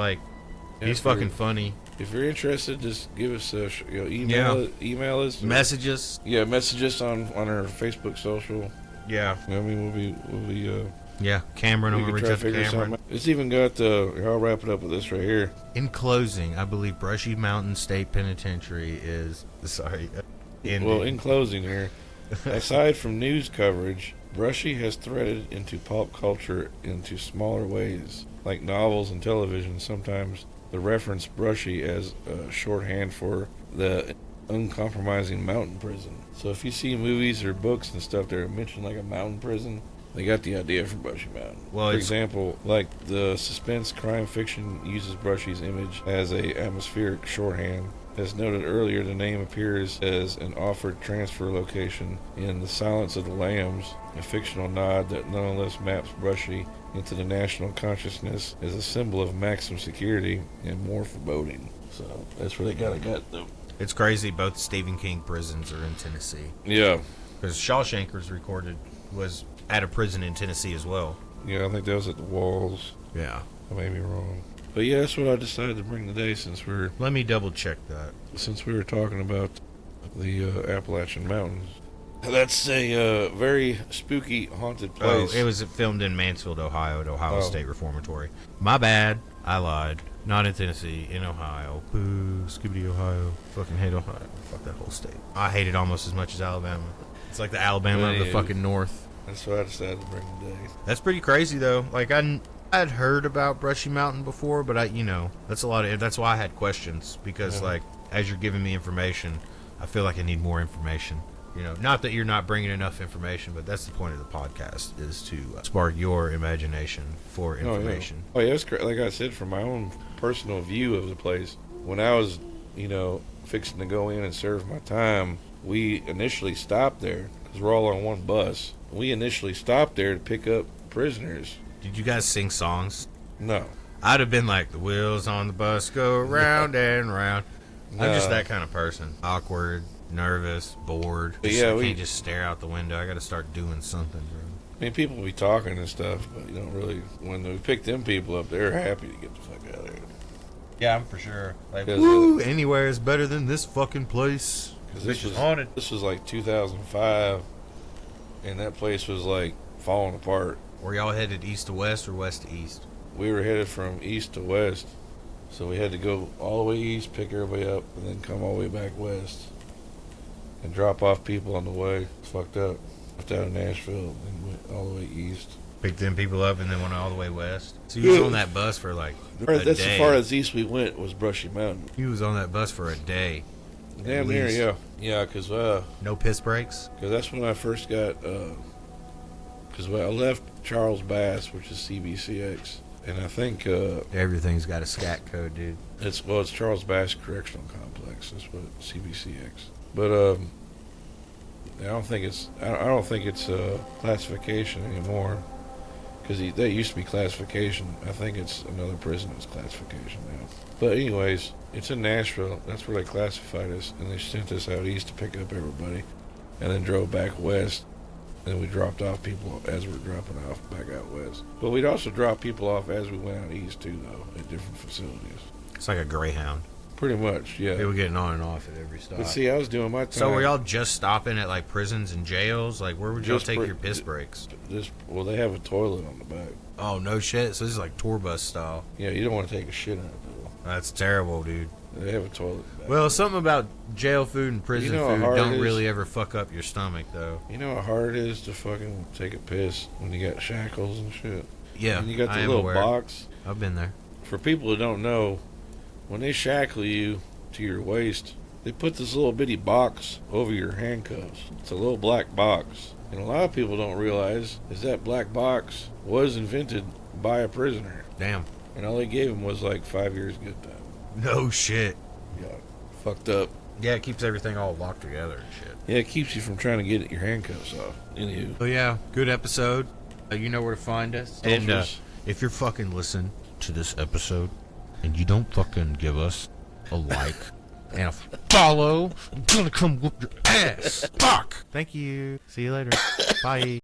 he's fucking funny. If you're interested, just give us a email us. Message us. Yeah, message us on our Facebook social. Yeah. I mean, we'll be yeah, Cameron, I'm going to reach out to Cameron. It's even got, I'll wrap it up with this right here. In closing, I believe Brushy Mountain State Penitentiary is, in closing here, aside from news coverage, Brushy has threaded into pulp culture into smaller ways, like novels and television. Sometimes the reference Brushy as a shorthand for the uncompromising mountain prison. So if you see movies or books and stuff that are mentioned like a mountain prison, they got the idea from Brushy Mountain. Well, for example, like the suspense crime fiction uses Brushy's image as a atmospheric shorthand. As noted earlier, the name appears as an offered transfer location in The Silence of the Lambs, a fictional nod that nonetheless maps Brushy into the national consciousness as a symbol of maximum security and more foreboding. So that's where they got though. It's crazy. Both Stephen King prisons are in Tennessee. Yeah. Because Shawshank was at a prison in Tennessee as well. Yeah, I think that was at the Walls. Yeah. I may be wrong. But yeah, that's what I decided to bring today Let me double check that. Since we were talking about the Appalachian Mountains. That's a very spooky, haunted place. Oh, it was filmed in Mansfield, Ohio, at Ohio State Reformatory. My bad. I lied. Not in Tennessee, in Ohio. Boo, Scooby Ohio. Fucking hate Ohio. Fuck that whole state. I hate it almost as much as Alabama. It's like the Alabama of the fucking North. That's why I decided to bring today. That's pretty crazy though. Like I'd heard about Brushy Mountain before, but that's that's why I had questions because like as you're giving me information, I feel like I need more information. Not that you're not bringing enough information, but that's the point of the podcast is to spark your imagination for information. Oh yeah, it's like I said, from my own personal view of the place. When I was, fixing to go in and serve my time, we initially stopped there because we're all on one bus. We initially stopped there to pick up prisoners. Did you guys sing songs? No. I'd have been like, the wheels on the bus go round and round. No. I'm just that kind of person. Awkward, nervous, bored. I can't just stare out the window. I got to start doing something, bro. I mean, people be talking and stuff, but you don't really. When we pick them people up, they're happy to get the fuck out of there. Yeah, I'm for sure. Like, woo, anywhere is better than this fucking place. Because this was haunted. This was like 2005, and that place was like falling apart. Were y'all headed east to west or west to east? We were headed from east to west, so we had to go all the way east, pick everybody up, and then come all the way back west and drop off people on the way. It's fucked up. Left out of Nashville and went all the way east. Picked them people up and then went all the way west. So you was on that bus for like a day. That's as far as east we went was Brushy Mountain. You was on that bus for a day. Damn near, yeah. Yeah, because... no piss breaks? Because that's when I first got... Because I left Charles Bass, which is CBCX. And I think... everything's got a scat code, dude. It's Charles Bass Correctional Complex. That's what CBCX. But I don't think it's classification anymore, because that used to be classification. I think it's another prison that's classification now. But anyways, it's in Nashville. That's where they classified us, and they sent us out east to pick up everybody, and then drove back west. And we dropped off people as we were dropping off back out west. But we'd also drop people off as we went out east too, though, at different facilities. It's like a Greyhound. Pretty much, yeah. They were getting on and off at every stop. But see, I was doing my time. So were y'all just stopping at like prisons and jails? Like where would y'all take your piss breaks? Well, they have a toilet on the back. Oh no shit! So this is like tour bus style. Yeah, you don't want to take a shit in it though. That's terrible, dude. They have a toilet back. Well, something about jail food and prison food don't really ever fuck up your stomach though. You know how hard it is to fucking take a piss when you got shackles and shit? Yeah, and you got the little box. I've been there. For people who don't know, when they shackle you to your waist, they put this little bitty box over your handcuffs. It's a little black box. And a lot of people don't realize is that black box was invented by a prisoner. Damn. And all they gave him was like 5 years good time. No shit. Yeah. Fucked up. Yeah, it keeps everything all locked together and shit. Yeah, it keeps you from trying to get your handcuffs off. Anywho. So yeah, good episode. You know where to find us. And if you're fucking listening to this episode and you don't fucking give us a like and a follow, I'm gonna come whoop your ass. Fuck. Thank you. See you later. Bye.